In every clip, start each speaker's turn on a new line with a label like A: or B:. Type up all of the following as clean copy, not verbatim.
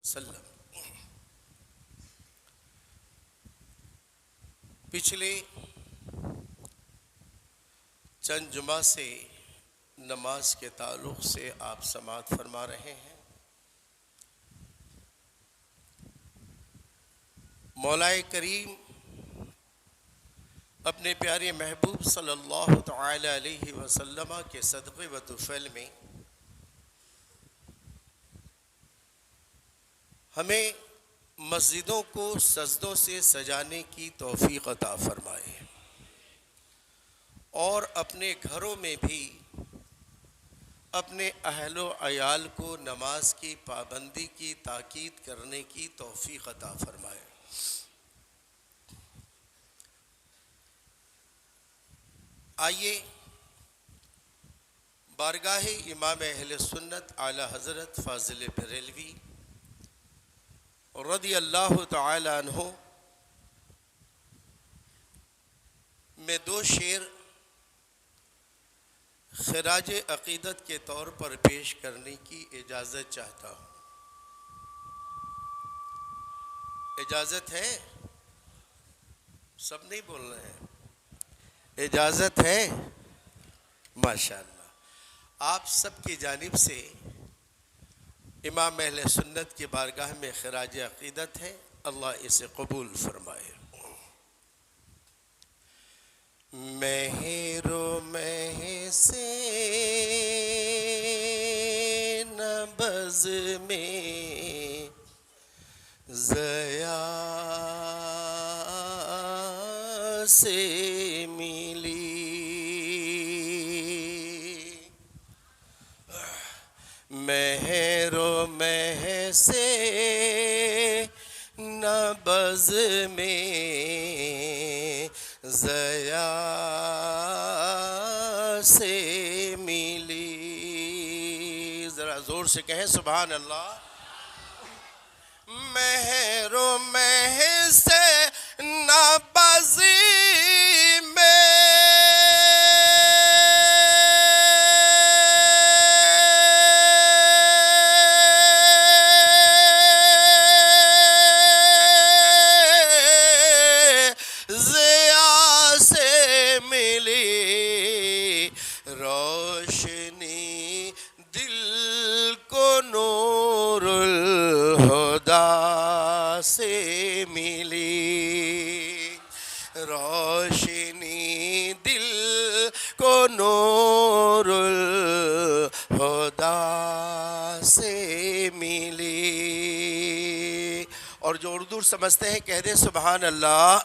A: وسلم۔ پچھلے چند جمعہ سے نماز کے تعلق سے آپ سماعت فرما رہے ہیں۔ مولا کریم اپنے پیارے محبوب صلی اللہ تعالی علیہ وسلم کے صدقے و طفیل میں ہمیں مسجدوں کو سجدوں سے سجانے کی توفیق عطا فرمائے اور اپنے گھروں میں بھی اپنے اہل و عیال کو نماز کی پابندی کی تاکید کرنے کی توفیق عطا فرمائے۔ آئیے بارگاہ امام اہل سنت اعلی حضرت فاضل بریلوی رضی اللہ تعالی عنہ میں دو شعر خراج عقیدت کے طور پر پیش کرنے کی اجازت چاہتا ہوں۔ اجازت ہے؟ سب نہیں بول رہے ہیں۔ اجازت ہے؟ ماشاءاللہ۔ آپ سب کی جانب سے امام اہل سنت کی بارگاہ میں خراج عقیدت ہے، اللہ اسے قبول فرمائے۔ مہر و مہ سے نبض میں ضیا سے ملی، مہر و مہ سے نبض میں ضیا سے ملی۔ ذرا زور سے کہیں سبحان اللہ۔ مہر و مہ سے نبض میں ضیا سے ملی، روشنی دل کو نور الہدی سے ملی، روشنی دل کو نور الہدی سے ملی۔ اور جو اردو سمجھتے ہیں کہہ دیں سبحان اللہ۔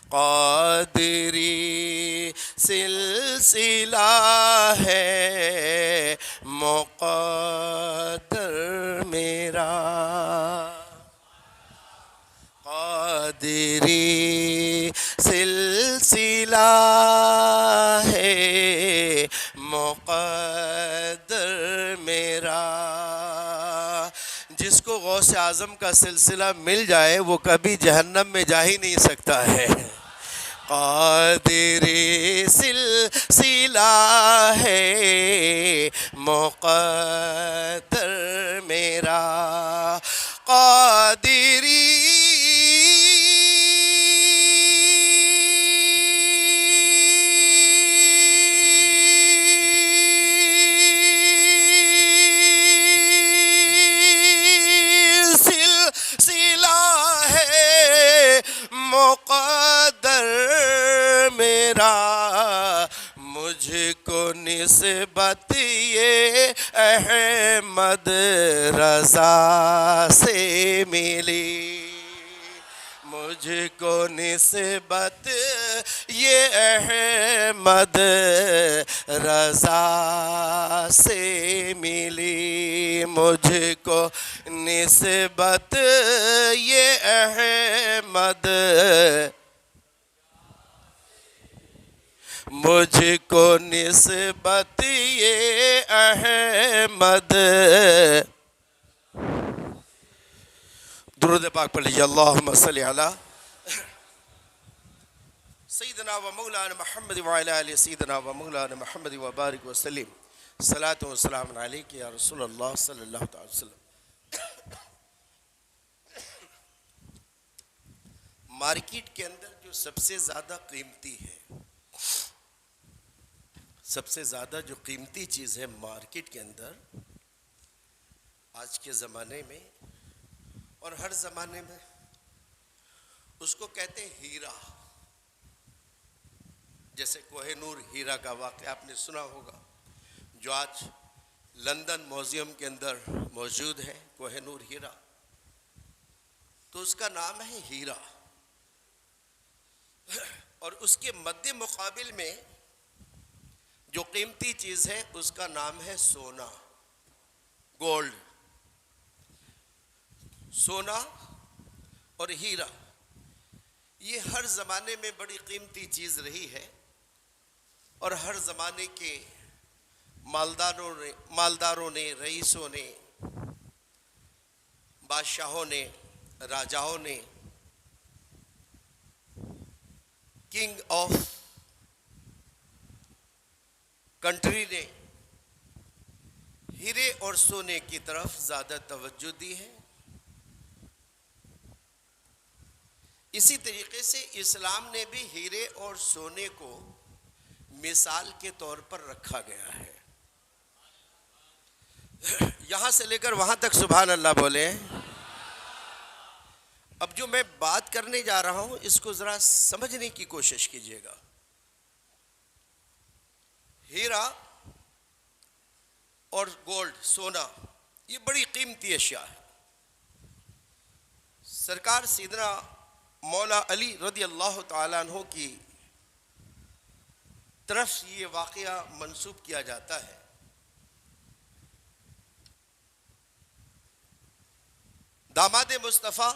A: قادری سلسلہ ہے مقدر میرا، قادری سلسلہ ہے مقدر میرا۔ جس کو غوث اعظم کا سلسلہ مل جائے وہ کبھی جہنم میں جا ہی نہیں سکتا ہے۔ قادری سلسلہ ہے مقدر میرا، قادری مقدر میرا، مجھ کو نسبت یہ احمد رضا سے ملی، مجھ کو نسبت یہ احمد رضا سے ملی، مجھ کو نسبت یہ احمد، مجھ کو نسبت یہ احمد۔ درود پاک پڑھ لیجیے، اللہم صلی علی سیدنا و مولانا محمد وعلی آل سیدنا و مولانا محمد وبارک وسلم۔ صلاۃ و سلام علیک یا رسول اللہ صلی اللہ علیہ وسلم۔ مارکیٹ کے اندر جو سب سے زیادہ قیمتی ہے، سب سے زیادہ جو قیمتی چیز ہے مارکیٹ کے اندر آج کے زمانے میں اور ہر زمانے میں، اس کو کہتے ہیں ہیرا. جیسے کوہ نور ہیرا کا واقعہ آپ نے سنا ہوگا، جو آج لندن میوزیم کے اندر موجود ہے، کوہ نور ہیرا، تو اس کا نام ہے ہیرا. اور اس کے مد مقابل میں جو قیمتی چیز ہے اس کا نام ہے سونا، گولڈ. سونا اور ہیرا یہ ہر زمانے میں بڑی قیمتی چیز رہی ہے، اور ہر زمانے کے مالداروں نے، رئیسوں نے، بادشاہوں نے، راجاؤں نے، کنگ آف کنٹری نے ہیرے اور سونے کی طرف زیادہ توجہ دی ہے. اسی طریقے سے اسلام نے بھی ہیرے اور سونے کو مثال کے طور پر رکھا گیا ہے. یہاں سے لے کر وہاں تک سبحان اللہ بولے. اب جو میں بات کرنے جا رہا ہوں اس کو ذرا سمجھنے کی کوشش کیجیے گا. ہیرا اور گولڈ، سونا، یہ بڑی قیمتی اشیاء ہے. سرکار سیدنا مولا علی رضی اللہ تعالیٰ عنہ کی طرف یہ واقعہ منسوب کیا جاتا ہے. داماد مصطفیٰ،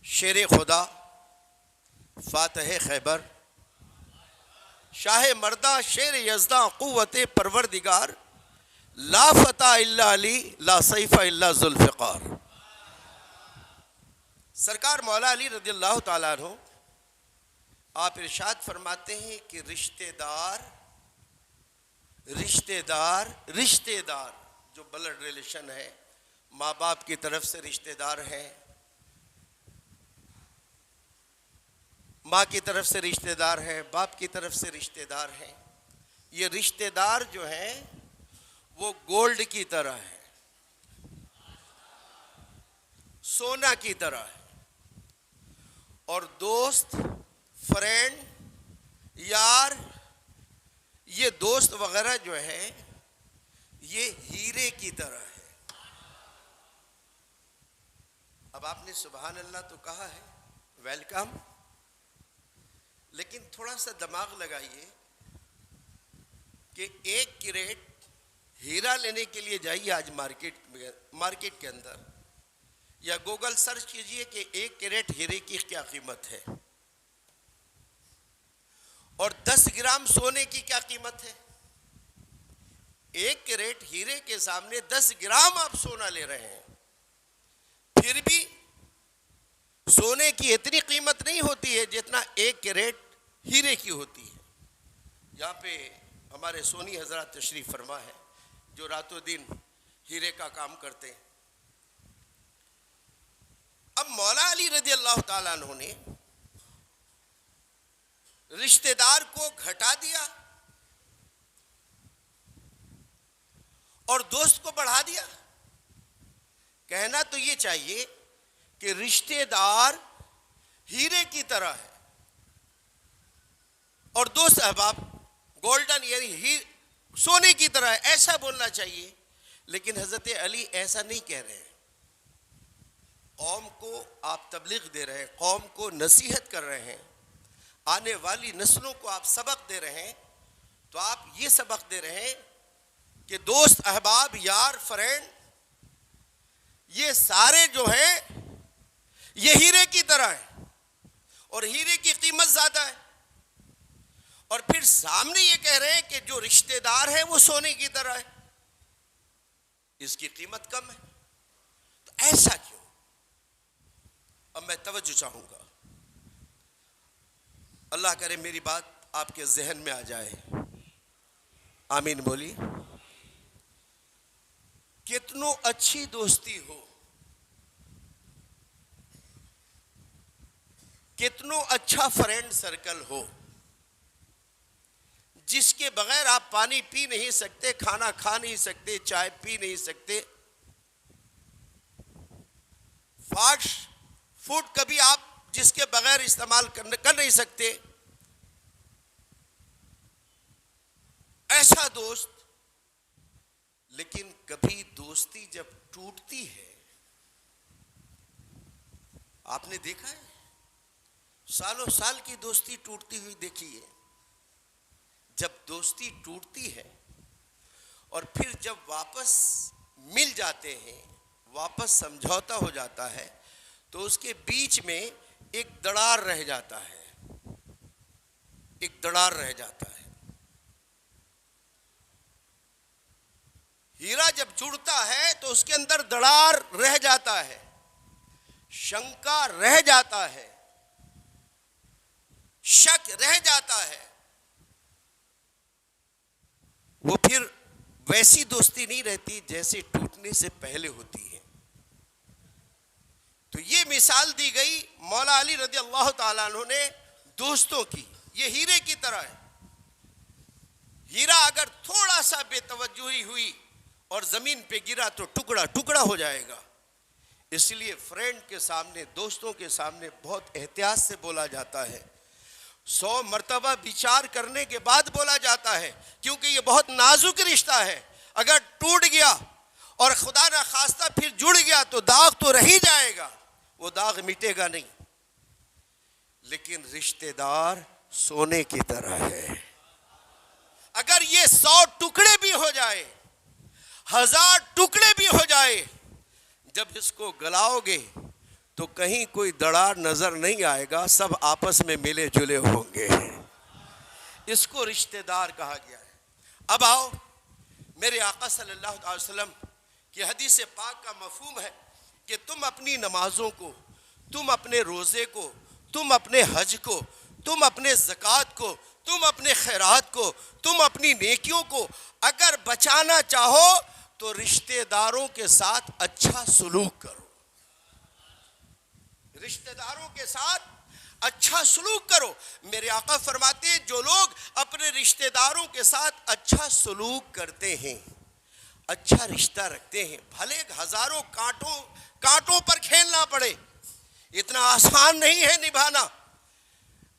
A: شیر خدا، فاتح خیبر، شاہ مردہ، شیر یزداں، قوت پروردگار، لا فتح الا علی، لا سیف الا ذوالفقار. سرکار مولا علی رضی اللہ تعالیٰ عنہ آپ ارشاد فرماتے ہیں کہ رشتہ دار جو بلڈ ریلیشن ہے، ماں باپ کی طرف سے رشتہ دار ہیں، ماں کی طرف سے رشتہ دار ہیں، باپ کی طرف سے رشتہ دار ہیں، یہ رشتہ دار جو ہیں وہ گولڈ کی طرح ہے، سونا کی طرح ہے. اور دوست، فرینڈ، یار، یہ دوست وغیرہ جو ہے یہ ہیرے کی طرح ہے. اب آپ نے سبحان اللہ تو کہا ہے، ویلکم، لیکن تھوڑا سا دماغ لگائیے کہ 1 کیرٹ ہیرا لینے کے لیے جائیے آج مارکیٹ کے اندر، یا گوگل سرچ کیجئے کہ 1 کیرٹ ہیرے کی کیا قیمت ہے، اور 10 گرام سونے کی کیا قیمت ہے. 1 کیرٹ ہیرے کے سامنے 10 گرام آپ سونا لے رہے ہیں، پھر بھی سونے کی اتنی قیمت نہیں ہوتی ہے جتنا 1 کیرٹ ہیرے کی ہوتی ہے. یہاں پہ ہمارے سونی حضرات تشریف فرما ہے جو راتوں دن ہیرے کا کام کرتے ہیں. اب مولا علی رضی اللہ تعالیٰ عنہ نے رشتہ دار کو گھٹا دیا اور دوست کو بڑھا دیا. کہنا تو یہ چاہیے کہ رشتہ دار ہیرے کی طرح ہے اور دوست احباب گولڈن یعنی سونے کی طرح ہے، ایسا بولنا چاہیے. لیکن حضرت علی ایسا نہیں کہہ رہے ہیں. قوم کو آپ تبلیغ دے رہے ہیں، قوم کو نصیحت کر رہے ہیں، آنے والی نسلوں کو آپ سبق دے رہے ہیں. تو آپ یہ سبق دے رہے ہیں کہ دوست، احباب، یار، فرینڈ، یہ سارے جو ہیں یہ ہیرے کی طرح ہیں اور ہیرے کی قیمت زیادہ ہے. اور پھر سامنے یہ کہہ رہے ہیں کہ جو رشتہ دار ہے وہ سونے کی طرح ہے، اس کی قیمت کم ہے. تو ایسا کیوں؟ اب میں توجہ چاہوں گا، اللہ کرے میری بات آپ کے ذہن میں آ جائے. آمین بولی. کتنوں اچھی دوستی ہو، کتنوں اچھا فرینڈ سرکل ہو، جس کے بغیر آپ پانی پی نہیں سکتے، کھانا کھا نہیں سکتے، چائے پی نہیں سکتے، فاسٹ فوڈ کبھی آپ جس کے بغیر استعمال کر نہیں سکتے، ایسا دوست. لیکن کبھی دوستی جب ٹوٹتی ہے، آپ نے دیکھا ہے سالوں سال کی دوستی ٹوٹتی ہوئی دیکھی ہے. جب دوستی ٹوٹتی ہے اور پھر جب واپس مل جاتے ہیں، واپس سمجھوتا ہو جاتا ہے، تو اس کے بیچ میں ایک دراڑ رہ جاتا ہے، ایک دراڑ رہ جاتا ہے. ہیرا جب جڑتا ہے تو اس کے اندر دراڑ رہ جاتا ہے، شنکا رہ جاتا ہے، شک رہ جاتا ہے. وہ پھر ویسی دوستی نہیں رہتی جیسے ٹوٹنے سے پہلے ہوتی ہے. تو یہ مثال دی گئی مولا علی رضی اللہ تعالیٰ عنہ نے دوستوں کی. یہ ہیرے کی طرح ہے. ہیرا اگر تھوڑا سا بے توجہی ہوئی اور زمین پہ گرا تو ٹکڑا ٹکڑا ہو جائے گا. اس لیے فرینڈ کے سامنے، دوستوں کے سامنے بہت احتیاط سے بولا جاتا ہے. 100 مرتبہ وچار کرنے کے بعد بولا جاتا ہے، کیونکہ یہ بہت نازک رشتہ ہے. اگر ٹوٹ گیا اور خدا نہ خواستہ پھر جڑ گیا تو داغ تو رہ ہی جائے گا، وہ داغ مٹے گا نہیں. لیکن رشتہ دار سونے کی طرح ہے. اگر یہ 100 ٹکڑے بھی ہو جائے، 1000 ٹکڑے بھی ہو جائے، جب اس کو گلاؤ گے تو کہیں کوئی دراڑ نظر نہیں آئے گا، سب آپس میں ملے جلے ہوں گے. اس کو رشتہ دار کہا گیا ہے. اب آؤ، میرے آقا صلی اللہ علیہ وسلم کی حدیث پاک کا مفہوم ہے کہ تم اپنی نمازوں کو، تم اپنے روزے کو، تم اپنے حج کو، تم اپنے زکوٰۃ کو، تم اپنے خیرات کو، تم اپنی نیکیوں کو اگر بچانا چاہو تو رشتہ داروں کے ساتھ اچھا سلوک کرو. رشتہ داروں کے ساتھ اچھا سلوک کرو. میرے آقا فرماتے ہیں جو لوگ اپنے رشتہ داروں کے ساتھ اچھا سلوک کرتے ہیں، اچھا رشتہ رکھتے ہیں، بھلے ہزاروں کانٹوں پر کھیلنا پڑے، اتنا آسان نہیں ہے نبھانا.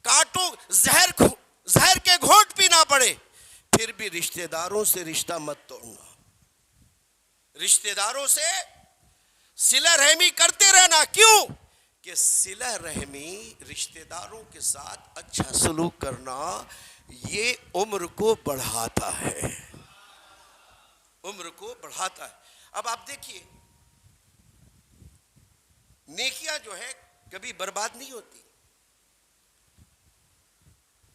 A: کانٹوں زہر کے گھونٹ پینا پڑے، پھر بھی رشتہ داروں سے رشتہ مت توڑنا. رشتہ داروں سے صلہ رحمی کرتے رہنا. کیوں؟ کہ صلہ رحمی، رشتہ داروں کے ساتھ اچھا سلوک کرنا، یہ عمر کو بڑھاتا ہے، عمر کو بڑھاتا ہے. اب آپ دیکھیے، نیکیاں جو ہے کبھی برباد نہیں ہوتی.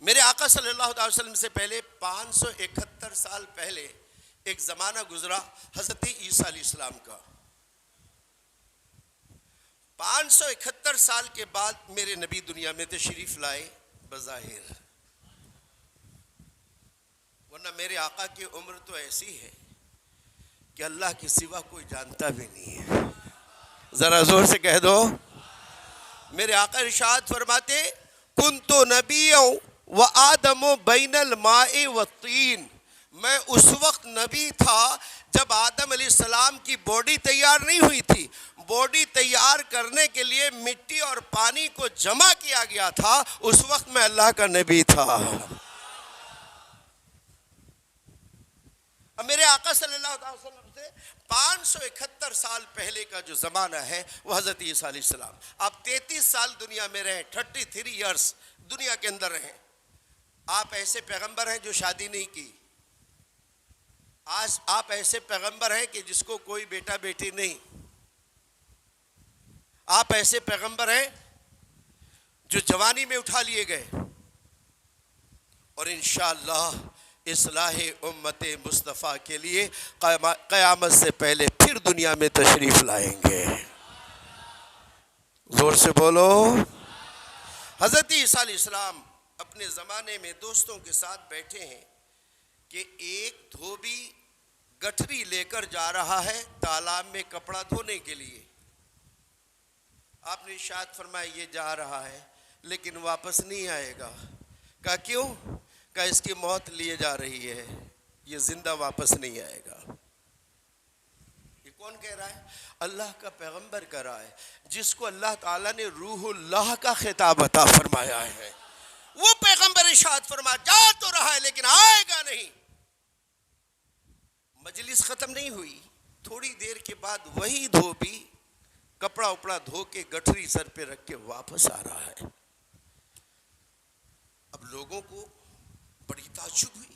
A: میرے آقا صلی اللہ علیہ وسلم سے پہلے 571 سال پہلے ایک زمانہ گزرا حضرت عیسیٰ علیہ السلام کا. 571 سال کے بعد میرے نبی دنیا میں تشریف لائے بظاہر، ورنہ میرے آقا کی عمر تو ایسی ہے کہ اللہ کے سوا کوئی جانتا بھی نہیں ہے. ذرا زور سے کہہ دو. میرے آقا ارشاد فرماتے کنت نبیّا و آدم بین الماء والطین. میں اس وقت نبی تھا جب آدم علیہ السلام کی باڈی تیار نہیں ہوئی تھی. باڈی تیار کرنے کے لیے مٹی اور پانی کو جمع کیا گیا تھا، اس وقت میں اللہ کا نبی تھا. اب میرے آقا صلی اللہ علیہ وسلم سے 571 سال پہلے کا جو زمانہ ہے وہ حضرت عیسیٰ علیہ السلام. آپ 33 سال دنیا میں رہے، 33 ایئرس دنیا کے اندر رہے. آپ ایسے پیغمبر ہیں جو شادی نہیں کی. آج آپ ایسے پیغمبر ہیں کہ جس کو کوئی بیٹا بیٹی نہیں. آپ ایسے پیغمبر ہیں جو جوانی میں اٹھا لیے گئے اور انشاءاللہ اصلاح امت مصطفیٰ کے لیے قیامت سے پہلے پھر دنیا میں تشریف لائیں گے. زور سے بولو. حضرت عیسیٰ علیہ السلام اپنے زمانے میں دوستوں کے ساتھ بیٹھے ہیں کہ ایک دھوبی گٹھری لے کر جا رہا ہے تالاب میں کپڑا دھونے کے لیے. آپ نے ارشاد فرمایا یہ جا رہا ہے لیکن واپس نہیں آئے گا. کہا کیوں؟ کہا اس کی موت لیے جا رہی ہے, یہ زندہ واپس نہیں آئے گا. یہ کون کہہ رہا ہے؟ اللہ کا پیغمبر کہہ رہا ہے, جس کو اللہ تعالیٰ نے روح اللہ کا خطاب عطا فرمایا ہے. وہ پیغمبر ارشاد فرما جا تو رہا ہے لیکن آئے گا نہیں. مجلس ختم نہیں ہوئی, تھوڑی دیر کے بعد وہی دھوبی کپڑا اپڑا دھو کے گٹھری سر پہ رکھ کے واپس آ رہا ہے. اب لوگوں کو بڑی تعجب ہوئی.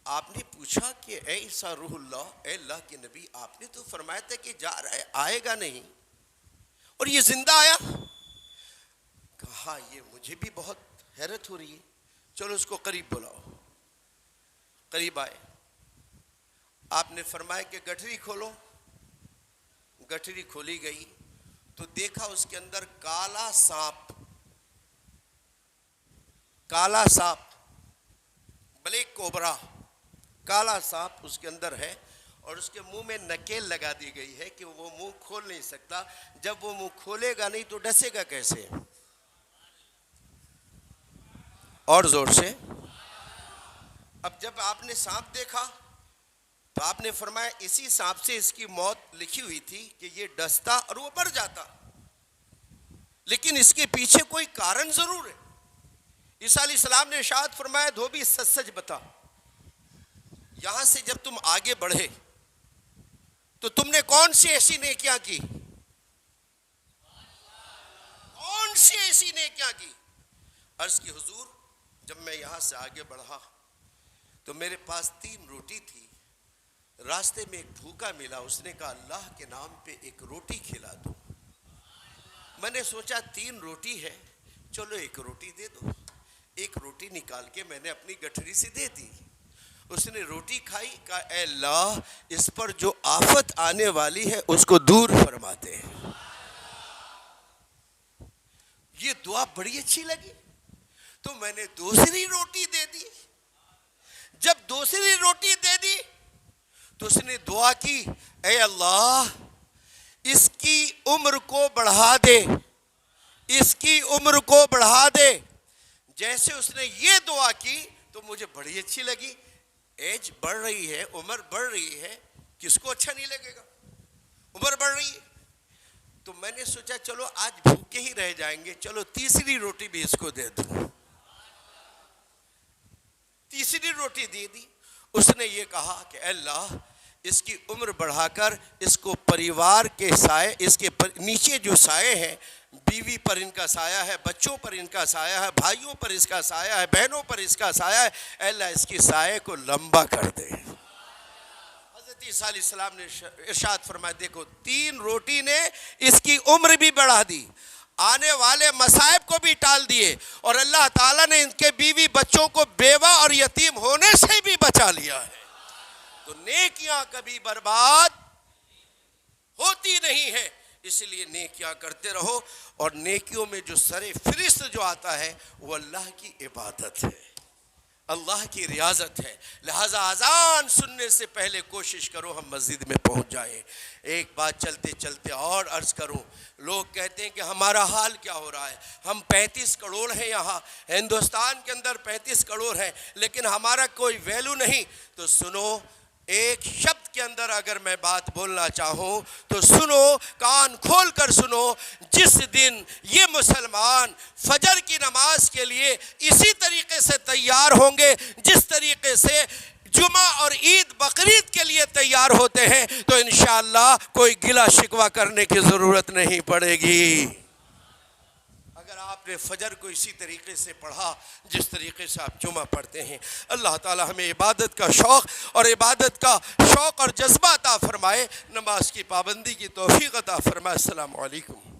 A: آپ نے پوچھا کہ اے عیسیٰ روح اللہ, اے اللہ کے نبی, آپ نے تو فرمایا تھا کہ جا رہا ہے, آئے گا نہیں, اور یہ زندہ آیا. کہا یہ مجھے بھی بہت حیرت ہو رہی ہے, چلو اس کو قریب بلاؤ. قریب آئے, آپ نے فرمایا کہ گٹھری کھولو. گٹھری کھولی گئی تو دیکھا اس کے اندر کالا سانپ, کالا سانپ, بلیک کوبرا, کالا سانپ اس کے اندر ہے, اور اس کے منہ میں نکیل لگا دی گئی ہے کہ وہ منہ کھول نہیں سکتا. جب وہ منہ کھولے گا نہیں تو ڈسے گا کیسے؟ اور زور سے. اب جب آپ نے سانپ دیکھا تو آپ نے فرمایا اسی سانپ سے اس کی موت لکھی ہوئی تھی کہ یہ ڈستا اور وہ مر جاتا, لیکن اس کے پیچھے کوئی کارن ضرور ہے. عیسیٰ علیہ السلام نے ارشاد فرمایا دھوبی سچ سچ بتا, یہاں سے جب تم آگے بڑھے تو تم نے کون سی ایسی نیکیاں کی؟ کون سی ایسی نیکیاں کی؟ عرض کی حضور جب میں یہاں سے آگے بڑھا تو میرے پاس 3 روٹی تھی. راستے میں ایک بھوکا ملا, اس نے کہا اللہ کے نام پہ ایک روٹی کھلا دو. میں نے سوچا 3 روٹی ہے, چلو 1 روٹی دے دو. 1 روٹی نکال کے میں نے اپنی گٹھری سے دے دی. اس نے روٹی کھائی, کہا اے اللہ اس پر جو آفت آنے والی ہے اس کو دور فرما دے. یہ دعا بڑی اچھی لگی تو میں نے دوسری روٹی دے دی. جب دوسری روٹی دے دی تو اس نے دعا کی اے اللہ اس کی عمر کو بڑھا دے, اس کی عمر کو بڑھا دے. جیسے اس نے یہ دعا کی تو مجھے بڑی اچھی لگی. ایج بڑھ رہی ہے, عمر بڑھ رہی ہے, کس کو اچھا نہیں لگے گا؟ عمر بڑھ رہی ہے. تو میں نے سوچا چلو آج بھوکے ہی رہ جائیں گے, چلو تیسری روٹی بھی اس کو دے دوں. تیسری روٹی دے دی. اس نے یہ کہا کہ اے اللہ اس کی عمر بڑھا کر اس کو پریوار کے سائے, اس کے نیچے جو سائے ہیں, بیوی پر ان کا سایہ ہے, بچوں پر ان کا سایہ ہے, بھائیوں پر اس کا سایہ ہے, بہنوں پر اس کا سایہ ہے, اے اللہ اس کی سائے کو لمبا کر دے. حضرت عیسیٰ علیہ السلام نے ارشاد فرمایا دیکھو 3 روٹی نے اس کی عمر بھی بڑھا دی, آنے والے مصائب کو بھی ٹال دیے, اور اللہ تعالیٰ نے ان کے بیوی بچوں کو بیوہ اور یتیم ہونے سے بھی بچا لیا ہے. تو نیکیاں کبھی برباد ہوتی نہیں ہے, اس لیے نیکیاں کرتے رہو. اور نیکیوں میں جو سر فہرست جو آتا ہے وہ اللہ کی عبادت ہے, اللہ کی ریاضت ہے. لہٰذا اذان سننے سے پہلے کوشش کرو ہم مسجد میں پہنچ جائیں. ایک بات چلتے چلتے اور عرض کروں, لوگ کہتے ہیں کہ ہمارا حال کیا ہو رہا ہے, ہم 35 کروڑ ہیں یہاں ہندوستان کے اندر 35 کروڑ ہیں لیکن ہمارا کوئی ویلو نہیں. تو سنو, ایک شبد کے اندر اگر میں بات بولنا چاہوں تو سنو, کان کھول کر سنو. جس دن یہ مسلمان فجر کی نماز کے لیے اسی طریقے سے تیار ہوں گے جس طریقے سے جمعہ اور عید بقرعید کے لیے تیار ہوتے ہیں, تو انشاءاللہ کوئی گلہ شکوہ کرنے کی ضرورت نہیں پڑے گی. اگر آپ نے فجر کو اسی طریقے سے پڑھا جس طریقے سے آپ جمعہ پڑھتے ہیں. اللہ تعالی ہمیں عبادت کا شوق اور عبادت کا شوق اور جذبہ عطا فرمائے, نماز کی پابندی کی توفیق عطا فرمائے. السلام علیکم.